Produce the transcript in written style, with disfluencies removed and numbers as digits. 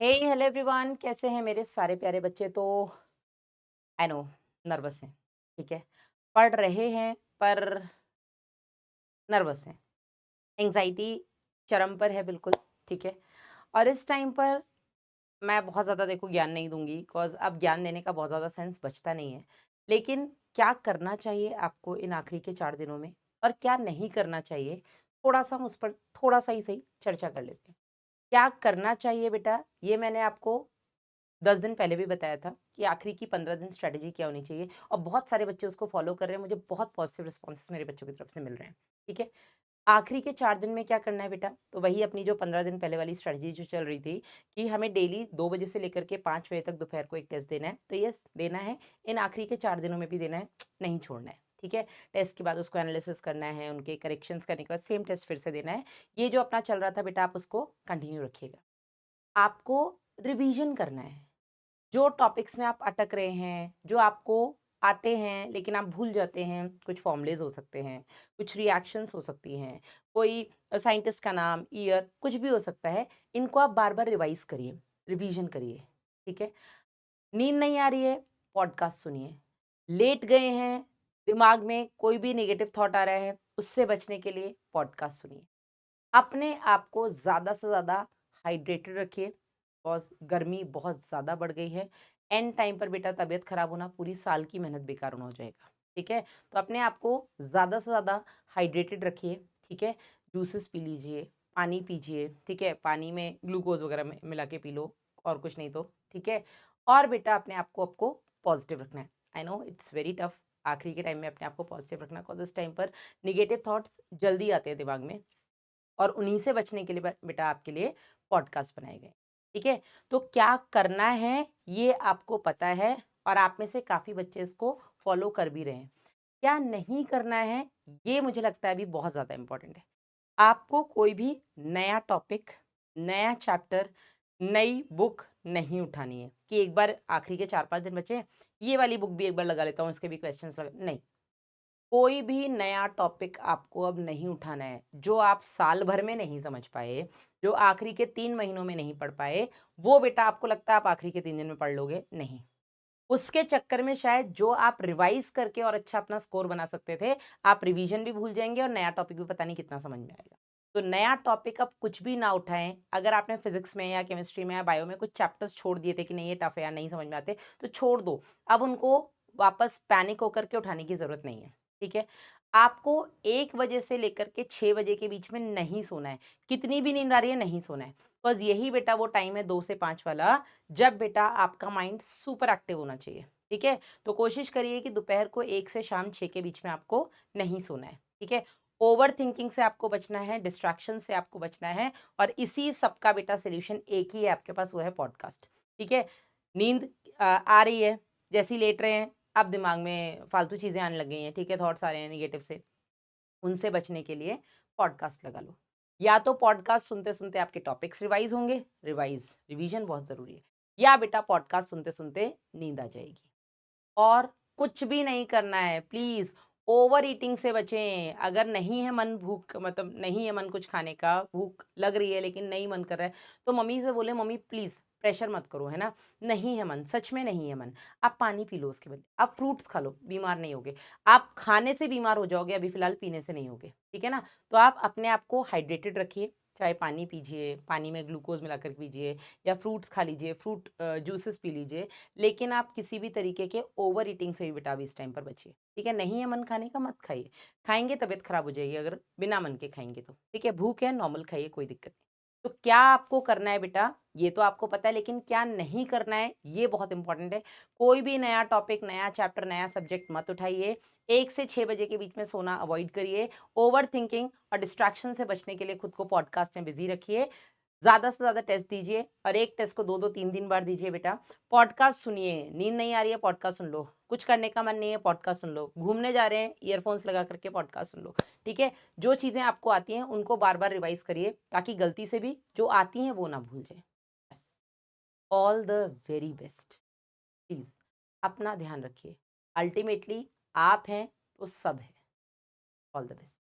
हे hello everyone, कैसे हैं मेरे सारे प्यारे बच्चे। तो आई नो नर्वस हैं। ठीक है, पढ़ रहे हैं पर नर्वस हैं। एंजाइटी चरम पर है बिल्कुल। ठीक है, और इस टाइम पर मैं बहुत ज़्यादा देखो ज्ञान नहीं दूंगी, बिकॉज अब ज्ञान देने का बहुत ज़्यादा सेंस बचता नहीं है। लेकिन क्या करना चाहिए आपको इन आखिरी के 4 दिनों में और क्या नहीं करना चाहिए, थोड़ा सा हम उस पर थोड़ा सा ही सही चर्चा कर लेते हैं। क्या करना चाहिए बेटा, ये मैंने आपको 10 दिन पहले भी बताया था कि आखिरी की 15 दिन स्ट्रैटेजी क्या होनी चाहिए, और बहुत सारे बच्चे उसको फॉलो कर रहे हैं। मुझे बहुत पॉजिटिव रिस्पॉन्सेस मेरे बच्चों की तरफ से मिल रहे हैं। ठीक है, आखिरी के 4 दिन में क्या करना है बेटा, तो वही अपनी जो 15 दिन पहले वाली स्ट्रैटेजी जो चल रही थी कि हमें डेली 2 बजे से लेकर के 5 बजे तक दोपहर को एक टेस्ट देना है। तो यस, देना है। इन आखिरी के 4 दिनों में भी देना है, नहीं छोड़ना है। ठीक है, टेस्ट के बाद उसको एनालिसिस करना है, उनके करेक्शंस करने के बाद सेम टेस्ट फिर से देना है। ये जो अपना चल रहा था बेटा, आप उसको कंटिन्यू रखिएगा। आपको रिवीजन करना है। जो टॉपिक्स में आप अटक रहे हैं, जो आपको आते हैं लेकिन आप भूल जाते हैं, कुछ फॉर्मूलेज़ हो सकते हैं, कुछ रिएक्शंस हो सकती हैं, कोई साइंटिस्ट का नाम, ईयर, कुछ भी हो सकता है। इनको आप बार-बार रिवाइज़ करिए, रिवीजन करिए। ठीक है? नींद नहीं आ रही है, पॉडकास्ट सुनिए। लेट गए हैं, दिमाग में कोई भी नेगेटिव थॉट आ रहा है, उससे बचने के लिए पॉडकास्ट सुनिए। अपने आप को ज़्यादा से ज़्यादा हाइड्रेटेड रखिए, बिकॉज़ गर्मी बहुत ज़्यादा बढ़ गई है। एंड टाइम पर बेटा तबीयत खराब होना, पूरी साल की मेहनत बेकार होना हो जाएगा। ठीक है? तो अपने आप को ज़्यादा से ज़्यादा हाइड्रेटेड रखिए। ठीक है? जूसेस पी लीजिए, पानी पीजिए। ठीक है? पानी में ग्लूकोज़ वगैरह मिला के पी लो, और कुछ नहीं तो। ठीक है? और बेटा अपने आप को आपको पॉज़िटिव रखना है। I know it's very tough आखिरी के टाइम में अपने आप को पॉज़िटिव रखना, बिकॉज़ इस टाइम पर नेगेटिव थॉट्स जल्दी आते हैं दिमाग में। और उन्हीं से बचने के लिए बेटा आपके लिए पॉडकास्ट बनाए गए। ठीक है? तो क्या करना है ये आपको पता है, और आप में से काफ़ी बच्चे इसको फॉलो कर भी रहे हैं। क्या नहीं करना है, ये मुझे लगता है अभी बहुत ज़्यादा इम्पोर्टेंट है। आपको कोई भी नया टॉपिक, नया चैप्टर, नई बुक नहीं उठानी है कि एक बार आखिरी के 4-5 दिन बचे हैं, ये वाली बुक भी एक बार लगा लेता हूँ, इसके भी क्वेश्चंस लगा नहीं। कोई भी नया टॉपिक आपको अब नहीं उठाना है, जो आप साल भर में नहीं समझ पाए, जो आखिरी के 3 महीनों में नहीं पढ़ पाए, वो बेटा आपको लगता है आप आखिरी के 3 दिन में पढ़ लोगे? नहीं। उसके चक्कर में शायद जो आप रिवाइज़ करके और अच्छा अपना स्कोर बना सकते थे, आप रिवीजन भी भूल जाएँगे और नया टॉपिक भी पता नहीं कितना समझ में आएगा। तो नया टॉपिक अब कुछ भी ना उठाएँ। अगर आपने फिज़िक्स में या केमिस्ट्री में या बायो में कुछ चैप्टर्स छोड़ दिए थे कि नहीं ये टफ है या नहीं समझ में आते, तो छोड़ दो। अब उनको वापस पैनिक होकर के उठाने की ज़रूरत नहीं है। ठीक है? आपको 1 बजे से लेकर के 6 बजे के बीच में नहीं सोना है। कितनी भी नींद आ रही है, नहीं सोना है। बस यही बेटा वो टाइम है 2 से 5 वाला, जब बेटा आपका माइंड सुपर एक्टिव होना चाहिए। ठीक है? तो कोशिश करिए कि दोपहर को 1 से शाम 6 के बीच में आपको नहीं सोना है। ठीक है? ओवरथिंकिंग से आपको बचना है, डिस्ट्रैक्शन से आपको बचना है, और इसी सब का बेटा सॉल्यूशन एक ही है आपके पास, वो है पॉडकास्ट। ठीक है? नींद आ रही है, जैसे ही लेट रहे हैं, अब दिमाग में फालतू चीज़ें आने लग गई हैं, ठीक है? थॉट्स आ रहे हैं नेगेटिव से, उनसे बचने के लिए पॉडकास्ट लगा लो। या तो पॉडकास्ट सुनते-सुनते आपके टॉपिक्स रिवाइज़ होंगे, रिवीजन बहुत ज़रूरी है, या बेटा पॉडकास्ट सुनते-सुनते नींद आ जाएगी। और कुछ भी नहीं करना है, प्लीज़ ओवर ईटिंग से बचें। अगर नहीं है मन, भूख मतलब नहीं है मन कुछ खाने का, भूख लग रही है लेकिन नहीं मन कर रहा है, तो मम्मी से बोले मम्मी प्लीज़ प्रेशर मत करो, है ना? नहीं है मन, सच में नहीं है मन, आप पानी पी लो उसके बदले, आप फ्रूट्स खा लो, बीमार नहीं होगे। आप खाने से बीमार हो जाओगे, अभी फ़िलहाल पीने से नहीं होगे, ठीक है ना? तो आप अपने आप को हाइड्रेटेड रखिए, चाहे पानी पीजिए, पानी में ग्लूकोज़ मिलाकर पीजिए, या फ्रूट्स खा लीजिए, जूसेस पी लीजिए। लेकिन आप किसी भी तरीके के ओवर ईटिंग से भी बेटा अभी इस टाइम पर बचिए। ठीक है? नहीं है मन खाने का, मत खाइए। खाएँगे तबीयत खराब हो जाएगी अगर बिना मन के खाएँगे तो। ठीक है? भूख है नॉर्मल खाइए, कोई दिक्कत नहीं। तो क्या आपको करना है बेटा, ये तो आपको पता है, लेकिन क्या नहीं करना है ये बहुत इंपॉर्टेंट है। कोई भी नया टॉपिक, नया चैप्टर, नया सब्जेक्ट मत उठाइए। 1 से 6 बजे के बीच में सोना अवॉइड करिए। ओवरथिंकिंग और डिस्ट्रैक्शन से बचने के लिए खुद को पॉडकास्ट में बिज़ी रखिए। ज़्यादा से ज़्यादा टेस्ट दीजिए, और एक टेस्ट को 2-2 3-3 बार दीजिए बेटा। पॉडकास्ट सुनिए, नींद नहीं आ रही है पॉडकास्ट सुन लो, कुछ करने का मन नहीं है पॉडकास्ट सुन लो, घूमने जा रहे हैं ईयरफ़ोन्स लगा कर के पॉडकास्ट सुन लो, ठीक है? जो चीज़ें आपको आती हैं उनको बार-बार रिवाइज़ करिए, ताकि गलती से भी जो आती हैं वो ना भूल जाएँ। बस, all the very best. Please अपना ध्यान रखिए। अल्टीमेटली आप हैं तो सब है। All the best.